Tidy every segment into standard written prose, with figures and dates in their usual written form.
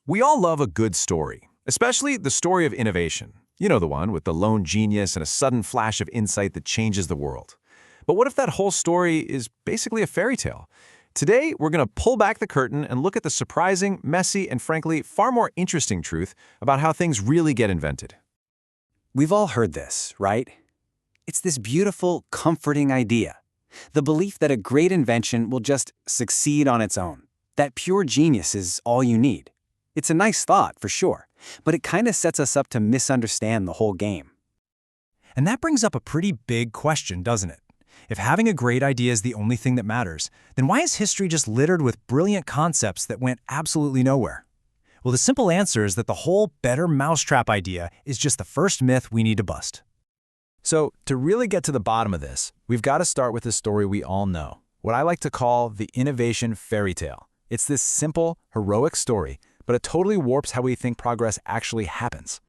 We all love a good story, especially the story of innovation. You know, the one with the lone genius and a sudden flash of insight that changes the world. But what if that whole story is basically a fairy tale? Today, we're going to pull back the curtain and look at the surprising, messy, and frankly, far more interesting truth about how things really get invented. We've all heard this, right? It's this beautiful, comforting idea. The belief that a great invention will just succeed on its own. That pure genius is all you need. It's a nice thought, for sure, but it kind of sets us up to misunderstand the whole game. And that brings up a pretty big question, doesn't it? If having a great idea is the only thing that matters, then why is history just littered with brilliant concepts that went absolutely nowhere? Well, the simple answer is that the whole better mousetrap idea is just the first myth we need to bust. So, to really get to the bottom of this, we've got to start with a story we all know, what I like to call the innovation fairy tale. It's this simple, heroic story, but it totally warps how we think progress actually happens.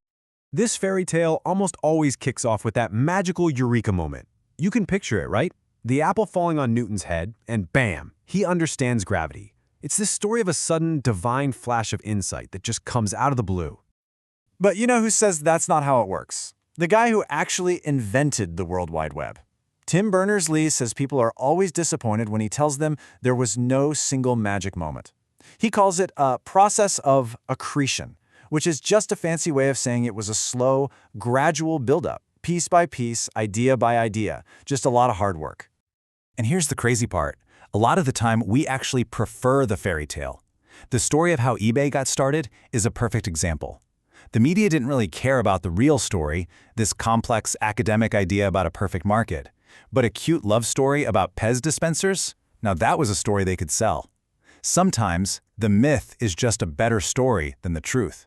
This fairy tale almost always kicks off with that magical eureka moment. You can picture it, right? The apple falling on Newton's head, and bam, he understands gravity. It's this story of a sudden, divine flash of insight that just comes out of the blue. But you know who says that's not how it works? The guy who actually invented the World Wide Web. Tim Berners-Lee says people are always disappointed when he tells them there was no single magic moment. He calls it a process of accretion, which is just a fancy way of saying it was a slow, gradual buildup, piece by piece, idea by idea, just a lot of hard work. And here's the crazy part. A lot of the time, we actually prefer the fairy tale. The story of how eBay got started is a perfect example. The media didn't really care about the real story, this complex academic idea about a perfect market. But a cute love story about Pez dispensers? Now that was a story they could sell. Sometimes, the myth is just a better story than the truth.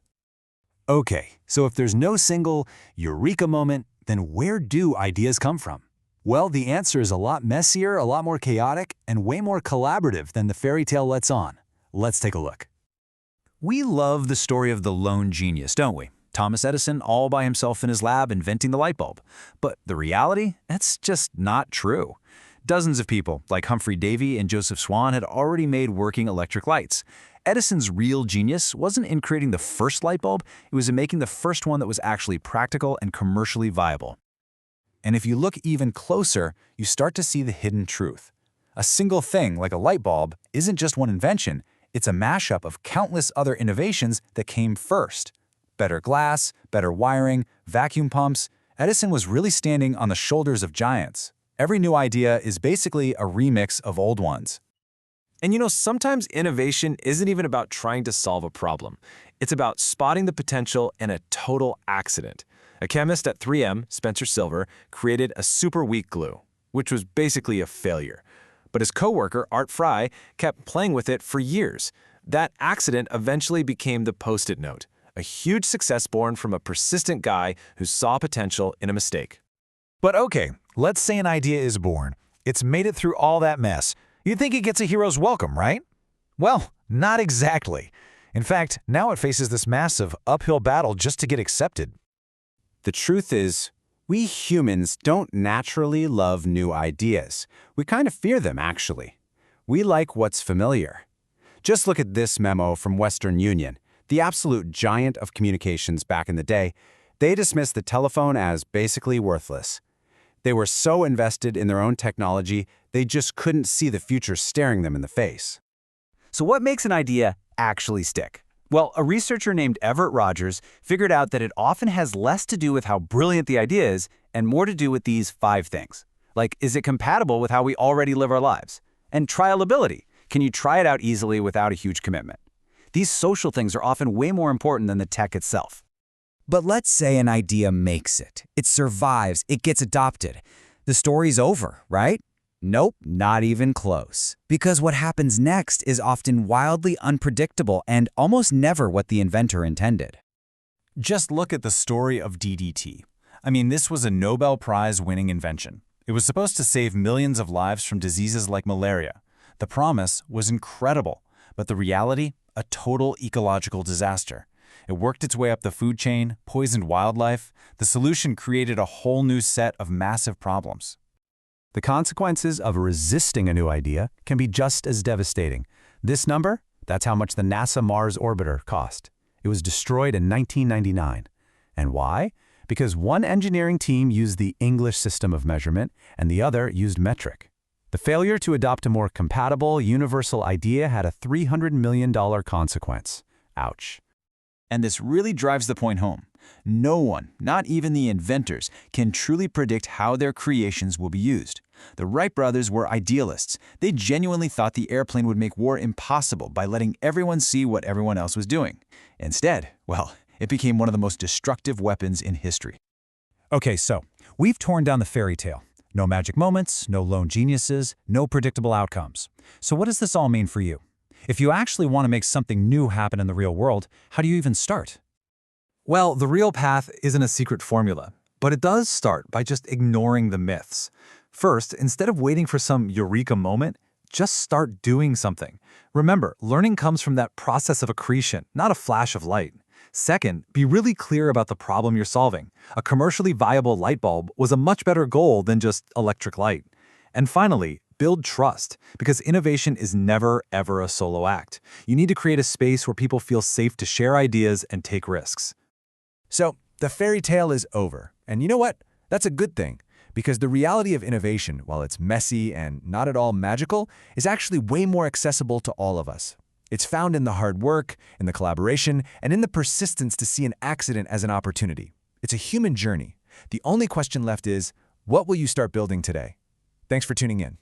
Okay, so if there's no single eureka moment, then where do ideas come from? Well, the answer is a lot messier, a lot more chaotic, and way more collaborative than the fairy tale lets on. Let's take a look. We love the story of the lone genius, don't we? Thomas Edison all by himself in his lab inventing the light bulb. But the reality? That's just not true. Dozens of people, like Humphrey Davy and Joseph Swan, had already made working electric lights. Edison's real genius wasn't in creating the first light bulb, it was in making the first one that was actually practical and commercially viable. And if you look even closer, you start to see the hidden truth. A single thing, like a light bulb, isn't just one invention, it's a mashup of countless other innovations that came first. Better glass, better wiring, vacuum pumps. Edison was really standing on the shoulders of giants. Every new idea is basically a remix of old ones. And you know, sometimes innovation isn't even about trying to solve a problem. It's about spotting the potential in a total accident. A chemist at 3M, Spencer Silver, created a super weak glue, which was basically a failure. But his coworker, Art Fry, kept playing with it for years. That accident eventually became the Post-it note, a huge success born from a persistent guy who saw potential in a mistake. But okay, let's say an idea is born. It's made it through all that mess. You'd think it gets a hero's welcome, right? Well, not exactly. In fact, now it faces this massive uphill battle just to get accepted. The truth is, we humans don't naturally love new ideas. We kind of fear them, actually. We like what's familiar. Just look at this memo from Western Union, the absolute giant of communications back in the day. They dismissed the telephone as basically worthless. They were so invested in their own technology, they just couldn't see the future staring them in the face. So what makes an idea actually stick? Well, a researcher named Everett Rogers figured out that it often has less to do with how brilliant the idea is and more to do with these 5 things. Like, is it compatible with how we already live our lives? And trialability. Can you try it out easily without a huge commitment? These social things are often way more important than the tech itself. But let's say an idea makes it. It survives, it gets adopted. The story's over, right? Nope, not even close. Because what happens next is often wildly unpredictable and almost never what the inventor intended. Just look at the story of DDT. I mean, this was a Nobel Prize-winning invention. It was supposed to save millions of lives from diseases like malaria. The promise was incredible, but the reality, a total ecological disaster. It worked its way up the food chain, poisoned wildlife. The solution created a whole new set of massive problems. The consequences of resisting a new idea can be just as devastating. This number, that's how much the NASA Mars orbiter cost. It was destroyed in 1999. And why? Because one engineering team used the English system of measurement and the other used metric. The failure to adopt a more compatible, universal idea had a $300 million consequence. Ouch. And this really drives the point home. No one, not even the inventors, can truly predict how their creations will be used. The Wright brothers were idealists. They genuinely thought the airplane would make war impossible by letting everyone see what everyone else was doing. Instead, well, it became one of the most destructive weapons in history. Okay, so we've torn down the fairy tale. No magic moments, no lone geniuses, no predictable outcomes. So what does this all mean for you? If you actually want to make something new happen in the real world, how do you even start? Well, the real path isn't a secret formula, but it does start by just ignoring the myths. First, instead of waiting for some eureka moment, just start doing something. Remember, learning comes from that process of accretion, not a flash of light. Second, be really clear about the problem you're solving. A commercially viable light bulb was a much better goal than just electric light. And finally, build trust, because innovation is never, ever a solo act. You need to create a space where people feel safe to share ideas and take risks. So, the fairy tale is over. And you know what? That's a good thing, because the reality of innovation, while it's messy and not at all magical, is actually way more accessible to all of us. It's found in the hard work, in the collaboration, and in the persistence to see an accident as an opportunity. It's a human journey. The only question left is, what will you start building today? Thanks for tuning in.